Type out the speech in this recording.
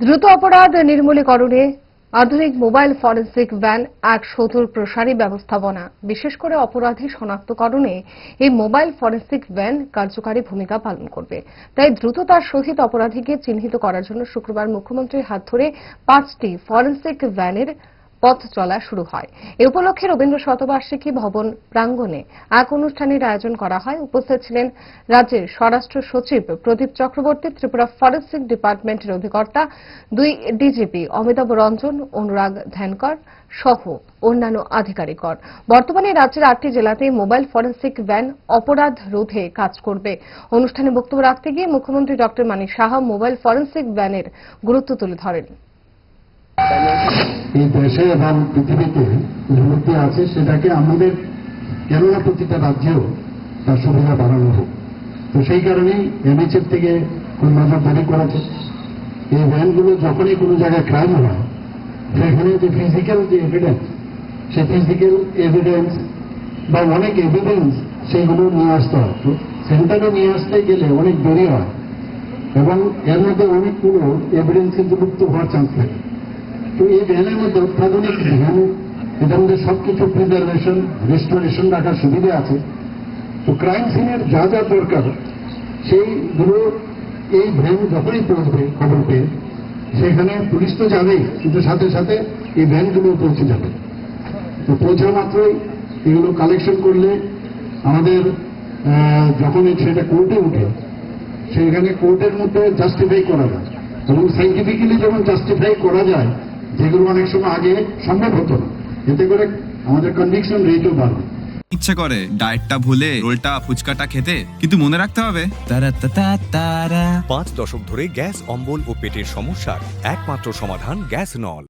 দ্রুত অপরাধ নির্মূলীকরণে আধুনিক মোবাইল ফরেনসিক ভ্যান এক সুদূর প্রসারী ব্যবস্থাপনা। বিশেষ করে অপরাধী শনাক্তকরণে এই মোবাইল ফরেনসিক ভ্যান কার্যকারী ভূমিকা পালন করবে। তাই দ্রুততার সহিত অপরাধীকে চিহ্নিত করার জন্য শুক্রবার মুখ্যমন্ত্রীর হাত ধরে 5টি ফরেনসিক ভ্যানের পথ চলা শুরু হয়। এ উপলক্ষে রবীন্দ্র শতবার্ষিকী ভবন প্রাঙ্গণে এক অনুষ্ঠানের আয়োজন করা হয়। উপস্থিত ছিলেন রাজ্যের স্বরাষ্ট্র সচিব প্রদীপ চক্রবর্তী, ত্রিপুরা ফরেনসিক ডিপার্টমেন্টের অধিকর্তা 2 ডিজিপি অমিতাভ রঞ্জন, অনুরাগ ধ্যানকর সহ অন্যান্য আধিকারিকগণ। বর্তমানে রাজ্যের 8টি জেলাতে মোবাইল ফরেনসিক ভ্যান অপরাধ রোধে কাজ করবে। অনুষ্ঠানে বক্তব্য রাখতে গিয়ে মুখ্যমন্ত্রী doctor Manik Saha mobile forensic ভ্যানের গুরুত্ব তুলে ধরেন। এই দেশে এবং পৃথিবীতে উন্নতি আছে, সেটাকে আমাদের কেননা প্রতিটা রাজ্যেও তার সুবিধা বাড়ানো হোক। তো সেই কারণেই এনএইচএফ থেকে খুব নজরদারি করেছে। এই ভ্যানগুলো যখনই কোনো জায়গায় ক্রাইম হয়, সেখানে যে ফিজিক্যাল যে এভিডেন্স, সেই ফিজিক্যাল এভিডেন্স বা অনেক এভিডেন্স সেইগুলো নিয়ে আসতে হয়। তো সেন্টারে নিয়ে আসতে গেলে অনেক দেরি হয় এবং এর মধ্যে অনেকগুলো এভিডেন্স কিন্তু লুপ্ত হওয়ার চান্স থাকে। তো এই ভ্যানের মধ্যে অত্যাধুনিক ভ্যান, এটার মধ্যে সবকিছু প্রিজার্ভেশন, রেস্টোরেশন রাখার সুবিধা আছে। তো ক্রাইম সিনের যা যা দরকার সেইগুলো এই ভ্যান যখনই পৌঁছবে খবর পেয়ে, সেখানে পুলিশ তো যাবেই, কিন্তু সাথে সাথে এই ভ্যানগুলো পৌঁছে যাবে। তো পৌঁছা মাত্রই এগুলো কালেকশন করলে আমাদের যখন সেটা কোর্টে উঠে, সেখানে কোর্টের মধ্যে জাস্টিফাই করা যায় এবং সাইন্টিফিক্যালি যেমন জাস্টিফাই করা যায়, যেগুলো অনেক সময় আগে সম্ভব হতো না। এতে করে আমাদের কনভিকশন রেটও বাড়বে। ইচ্ছে করে ডায়েটটা ভুলে রোলটা ফুচকাটা খেতে, কিন্তু মনে রাখতে হবে 5 দশক ধরে গ্যাস, অম্বল ও পেটের সমস্যার একমাত্র সমাধান গ্যাস নল।